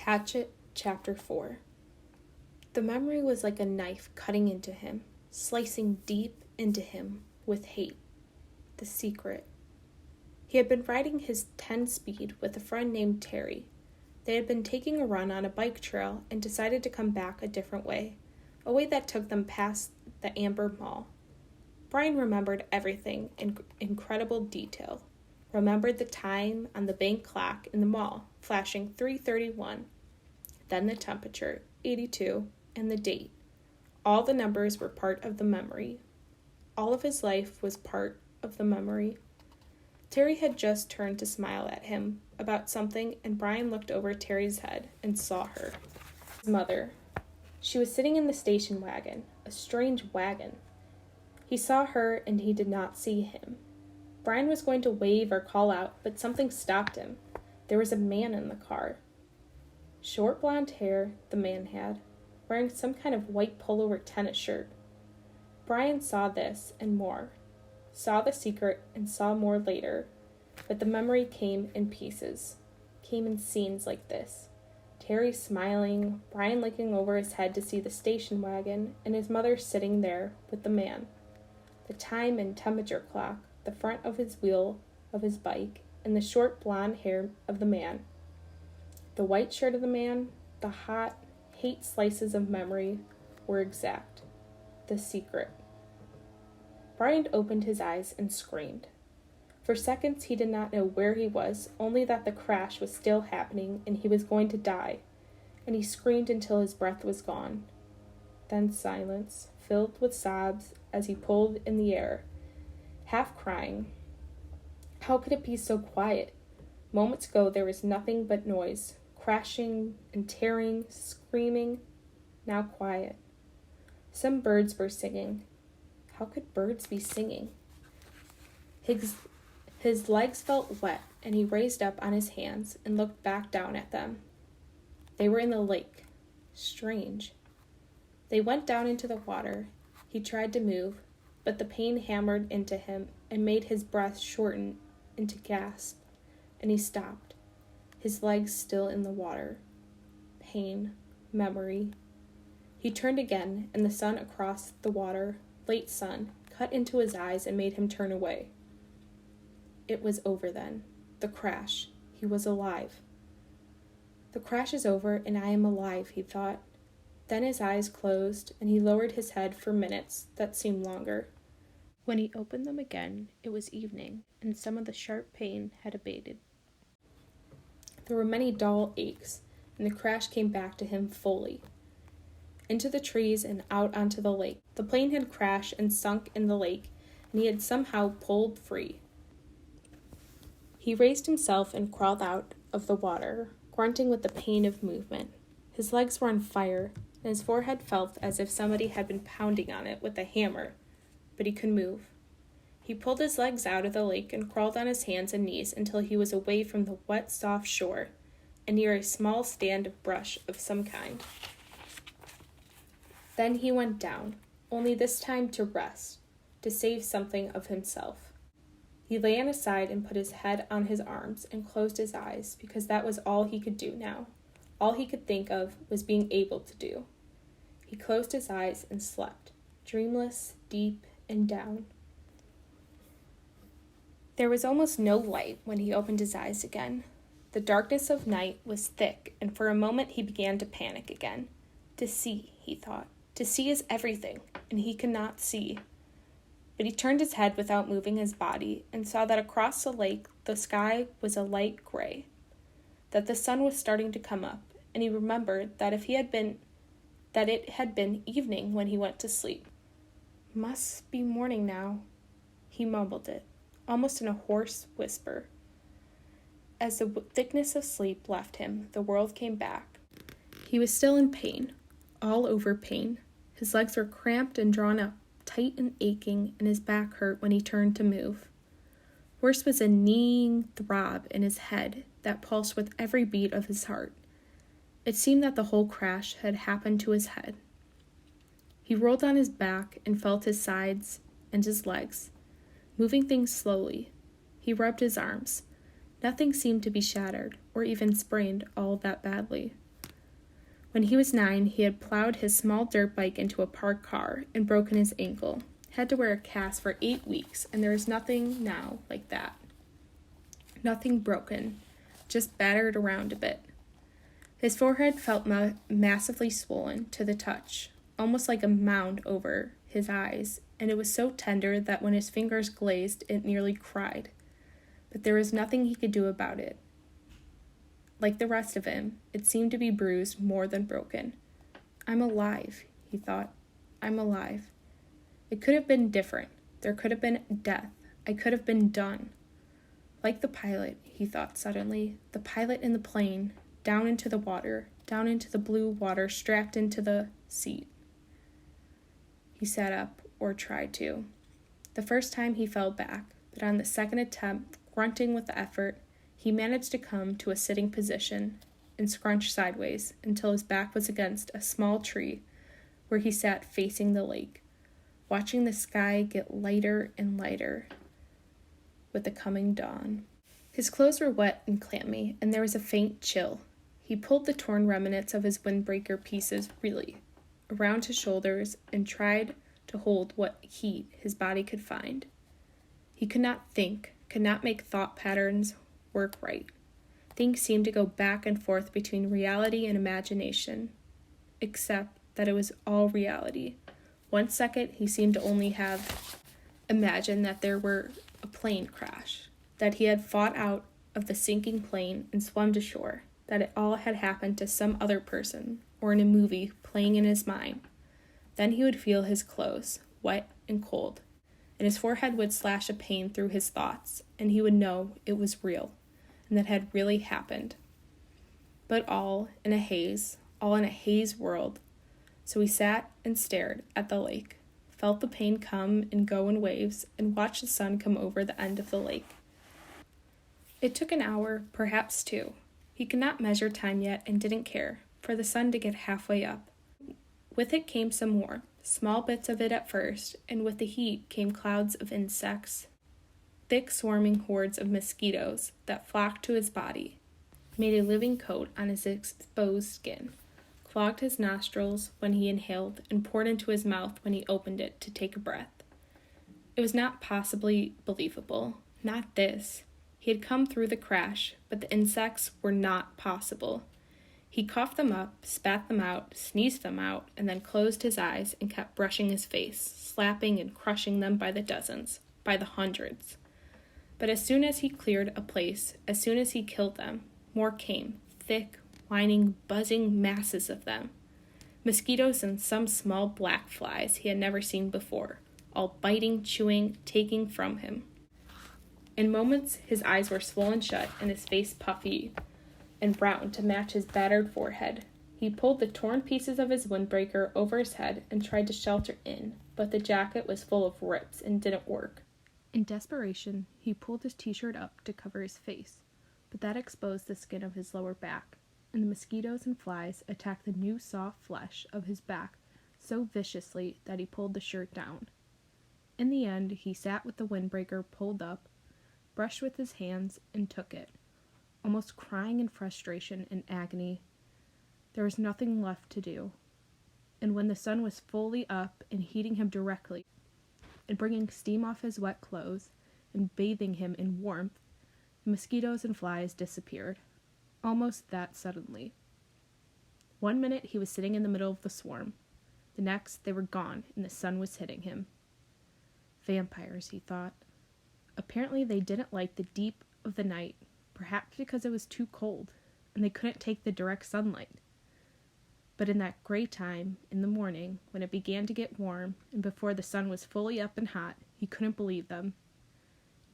Hatchet, Chapter 4. The memory was like a knife cutting into him, slicing deep into him with hate. The secret. He had been riding his 10-speed with a friend named Terry. They had been taking a run on a bike trail and decided to come back a different way, a way that took them past the Amber Mall. Brian remembered everything in incredible detail. Remembered the time on the bank clock in the mall, flashing 3:31. Then the temperature, 82, and the date. All the numbers were part of the memory. All of his life was part of the memory. Terry had just turned to smile at him about something, and Brian looked over Terry's head and saw her. His mother. She was sitting in the station wagon, a strange wagon. He saw her, and he did not see him. Brian was going to wave or call out, but something stopped him. There was a man in the car. Short blonde hair, the man had, wearing some kind of white polo or tennis shirt. Brian saw this and more, saw the secret and saw more later, but the memory came in pieces, came in scenes like this. Terry smiling, Brian looking over his head to see the station wagon, and his mother sitting there with the man. The time and temperature clock, the front of his wheel of his bike, and the short blonde hair of the man. The white shirt of the man, the hot, hate slices of memory were exact. The secret. Brian opened his eyes and screamed. For seconds he did not know where he was, only that the crash was still happening and he was going to die, and he screamed until his breath was gone. Then silence, filled with sobs as he pulled in the air, half crying. How could it be so quiet? Moments ago there was nothing but noise, crashing and tearing, screaming, now quiet. Some birds were singing. How could birds be singing? His legs felt wet, and he raised up on his hands and looked back down at them. They were in the lake. Strange. They went down into the water. He tried to move, but the pain hammered into him and made his breath shorten into gasp, and he stopped, his legs still in the water. Pain, memory. He turned again, and the sun across the water, late sun, cut into his eyes and made him turn away. It was over then. The crash. He was alive. The crash is over, and I am alive, he thought. Then his eyes closed, and he lowered his head for minutes that seemed longer. When he opened them again, it was evening, and some of the sharp pain had abated. There were many dull aches, and the crash came back to him fully. Into the trees and out onto the lake. The plane had crashed and sunk in the lake, and he had somehow pulled free. He raised himself and crawled out of the water, grunting with the pain of movement. His legs were on fire, and his forehead felt as if somebody had been pounding on it with a hammer, but he could move. He pulled his legs out of the lake and crawled on his hands and knees until he was away from the wet, soft shore and near a small stand of brush of some kind. Then he went down, only this time to rest, to save something of himself. He lay on his side and put his head on his arms and closed his eyes because that was all he could do now. All he could think of was being able to do. He closed his eyes and slept, dreamless, deep, and down. There was almost no light when he opened his eyes again. The darkness of night was thick, and for a moment he began to panic again. To see, he thought. To see is everything, and he could not see. But he turned his head without moving his body and saw that across the lake the sky was a light gray, that the sun was starting to come up, and he remembered that it had been evening when he went to sleep. Must be morning now, he mumbled it, almost in a hoarse whisper. As the thickness of sleep left him, the world came back. He was still in pain, all over pain. His legs were cramped and drawn up, tight and aching, and his back hurt when he turned to move. Worse was a kneeing throb in his head that pulsed with every beat of his heart. It seemed that the whole crash had happened to his head. He rolled on his back and felt his sides and his legs, moving things slowly. He rubbed his arms. Nothing seemed to be shattered or even sprained all that badly. When he was 9, he had plowed his small dirt bike into a parked car and broken his ankle. Had to wear a cast for 8 weeks, and there is nothing now like that. Nothing broken, just battered around a bit. His forehead felt massively swollen to the touch, almost like a mound over his eyes, and it was so tender that when his fingers glazed, it nearly cried. But there was nothing he could do about it. Like the rest of him, it seemed to be bruised more than broken. I'm alive, he thought. I'm alive. It could have been different. There could have been death. I could have been done. Like the pilot, he thought suddenly, the pilot in the plane, down into the water, down into the blue water, strapped into the seat. He sat up, or tried to. The first time he fell back, but on the second attempt, grunting with the effort, he managed to come to a sitting position and scrunch sideways until his back was against a small tree where he sat facing the lake, watching the sky get lighter and lighter with the coming dawn. His clothes were wet and clammy, and there was a faint chill. He pulled the torn remnants of his windbreaker pieces really around his shoulders and tried to hold what heat his body could find. He could not think, could not make thought patterns work right. Things seemed to go back and forth between reality and imagination, except that it was all reality. 1 second, he seemed to only have imagined that there were a plane crash, that he had fought out of the sinking plane and swum to shore, that it all had happened to some other person, or in a movie playing in his mind. Then he would feel his clothes, wet and cold, and his forehead would slash a pain through his thoughts, and he would know it was real, and that had really happened. But all in a haze world. So he sat and stared at the lake, felt the pain come and go in waves, and watched the sun come over the end of the lake. It took an hour, perhaps 2. He could not measure time yet and didn't care, for the sun to get halfway up. With it came some more, small bits of it at first, and with the heat came clouds of insects, thick swarming hordes of mosquitoes that flocked to his body, made a living coat on his exposed skin, clogged his nostrils when he inhaled, and poured into his mouth when he opened it to take a breath. It was not possibly believable. Not this. He had come through the crash, but the insects were not possible. He coughed them up, spat them out, sneezed them out, and then closed his eyes and kept brushing his face, slapping and crushing them by the dozens, by the hundreds. But as soon as he cleared a place, as soon as he killed them, more came, thick, whining, buzzing masses of them. Mosquitoes and some small black flies he had never seen before, all biting, chewing, taking from him. In moments, his eyes were swollen shut and his face puffy and brown to match his battered forehead. He pulled the torn pieces of his windbreaker over his head and tried to shelter in, but the jacket was full of rips and didn't work. In desperation, he pulled his t-shirt up to cover his face, but that exposed the skin of his lower back, and the mosquitoes and flies attacked the new soft flesh of his back so viciously that he pulled the shirt down. In the end, he sat with the windbreaker pulled up, brushed with his hands, and took it, almost crying in frustration and agony. There was nothing left to do. And when the sun was fully up and heating him directly, and bringing steam off his wet clothes, and bathing him in warmth, the mosquitoes and flies disappeared, almost that suddenly. 1 minute he was sitting in the middle of the swarm. The next they were gone, and the sun was hitting him. Vampires, he thought. Apparently they didn't like the deep of the night, perhaps because it was too cold, and they couldn't take the direct sunlight. But in that gray time, in the morning, when it began to get warm, and before the sun was fully up and hot, he couldn't believe them.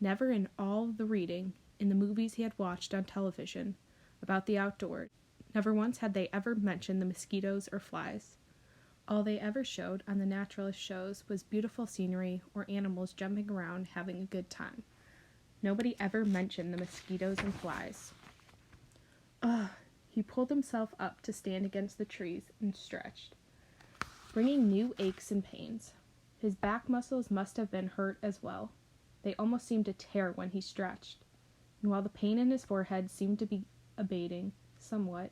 Never in all the reading, in the movies he had watched on television, about the outdoors, never once had they ever mentioned the mosquitoes or flies. All they ever showed on the naturalist shows was beautiful scenery or animals jumping around having a good time. Nobody ever mentioned the mosquitoes and flies. Ugh! He pulled himself up to stand against the trees and stretched, bringing new aches and pains. His back muscles must have been hurt as well. They almost seemed to tear when he stretched, and while the pain in his forehead seemed to be abating somewhat,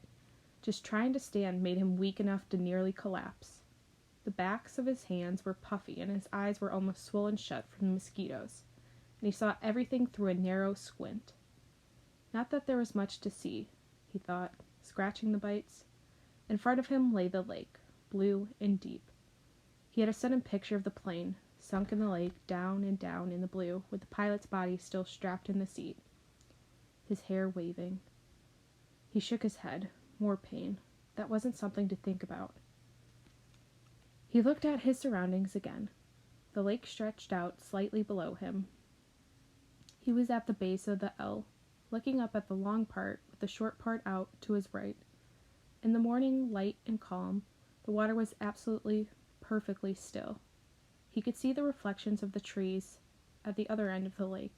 Just trying to stand made him weak enough to nearly collapse. The backs of his hands were puffy, and his eyes were almost swollen shut from the mosquitoes, and he saw everything through a narrow squint. Not that there was much to see, he thought, scratching the bites. In front of him lay the lake, blue and deep. He had a sudden picture of the plane, sunk in the lake, down and down in the blue, with the pilot's body still strapped in the seat, his hair waving. He shook his head. More pain. That wasn't something to think about. He looked at his surroundings again. The lake stretched out slightly below him. He was at the base of the L, looking up at the long part with the short part out to his right. In the morning, light and calm, the water was absolutely, perfectly still. He could see the reflections of the trees at the other end of the lake.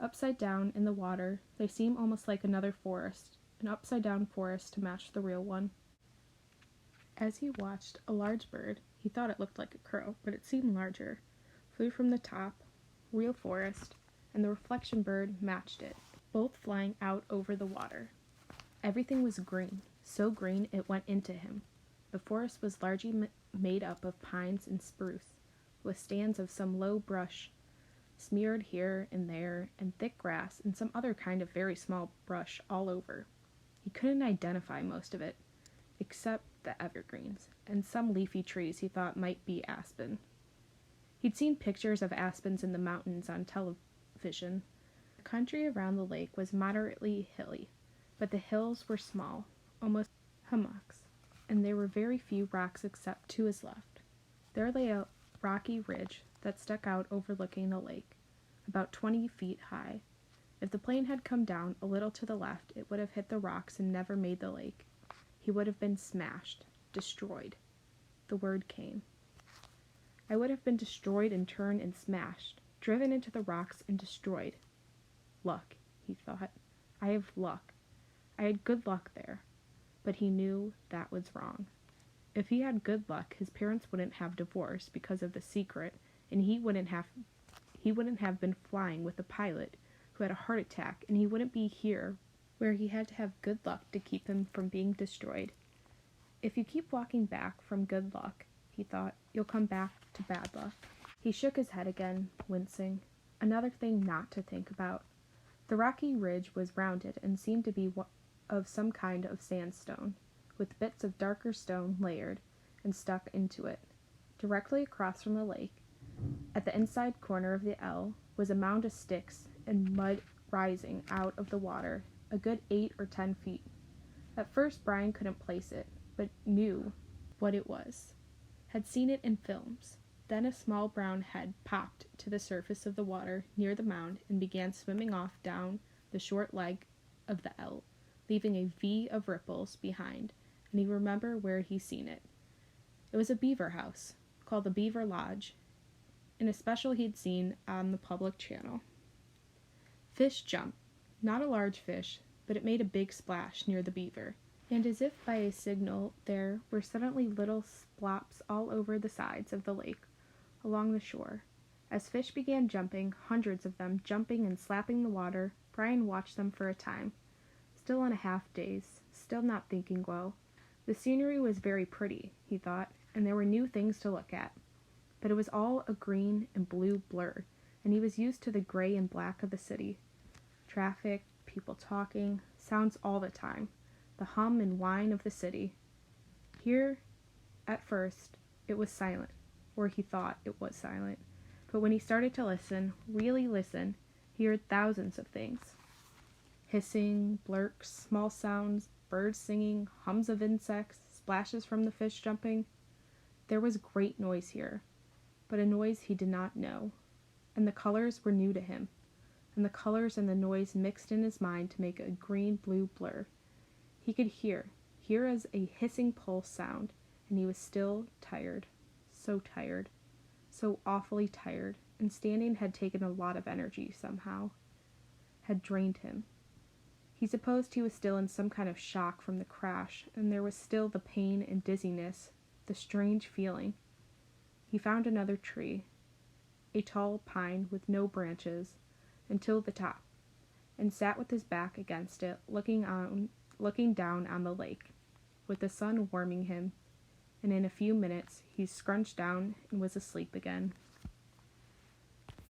Upside down in the water, they seemed almost like another forest, an upside-down forest to match the real one. As he watched, a large bird, he thought it looked like a crow, but it seemed larger, flew from the top, real forest, and the reflection bird matched it, both flying out over the water. Everything was green, so green it went into him. The forest was largely made up of pines and spruce, with stands of some low brush smeared here and there, and thick grass and some other kind of very small brush all over. He couldn't identify most of it, except the evergreens, and some leafy trees he thought might be aspen. He'd seen pictures of aspens in the mountains on television. The country around the lake was moderately hilly, but the hills were small, almost hummocks, and there were very few rocks except to his left. There lay a rocky ridge that stuck out overlooking the lake, about 20 feet high. If the plane had come down a little to the left, it would have hit the rocks and never made the lake. He would have been smashed, destroyed. The word came. I would have been destroyed and turned and smashed, driven into the rocks and destroyed. Luck, he thought. I have luck. I had good luck there. But he knew that was wrong. If he had good luck, his parents wouldn't have divorced because of the secret, and he wouldn't have been flying with a pilot who had a heart attack, and he wouldn't be here where he had to have good luck to keep him from being destroyed. If you keep walking back from good luck, he thought, you'll come back to bad luck. He shook his head again, wincing. Another thing not to think about. The rocky ridge was rounded and seemed to be of some kind of sandstone, with bits of darker stone layered and stuck into it. Directly across from the lake, at the inside corner of the L, was a mound of sticks and mud rising out of the water, a good 8 or 10 feet. At first Brian couldn't place it, but knew what it was. Had seen it in films. Then a small brown head popped to the surface of the water near the mound and began swimming off down the short leg of the L, leaving a V of ripples behind, and he remembered where he'd seen it. It was a beaver house, called the Beaver Lodge, in a special he'd seen on the public channel. Fish jumped. Not a large fish, but it made a big splash near the beaver, and as if by a signal there were suddenly little splops all over the sides of the lake, along the shore. As fish began jumping, hundreds of them jumping and slapping the water, Brian watched them for a time, still in a half-daze, still not thinking well. The scenery was very pretty, he thought, and there were new things to look at, but it was all a green and blue blur, and he was used to the gray and black of the city. Traffic, people talking, sounds all the time, the hum and whine of the city. Here, at first, it was silent, or he thought it was silent, but when he started to listen, really listen, he heard thousands of things. Hissing, blurks, small sounds, birds singing, hums of insects, splashes from the fish jumping. There was great noise here, but a noise he did not know, and the colors were new to him, and the colors and the noise mixed in his mind to make a green-blue blur. He could hear as a hissing pulse sound, and he was still tired, so awfully tired, and standing had taken a lot of energy somehow, had drained him. He supposed he was still in some kind of shock from the crash, and there was still the pain and dizziness, the strange feeling. He found another tree, a tall pine with no branches, until the top, and sat with his back against it, looking down on the lake. with the sun warming him, and in a few minutes he scrunched down and was asleep again.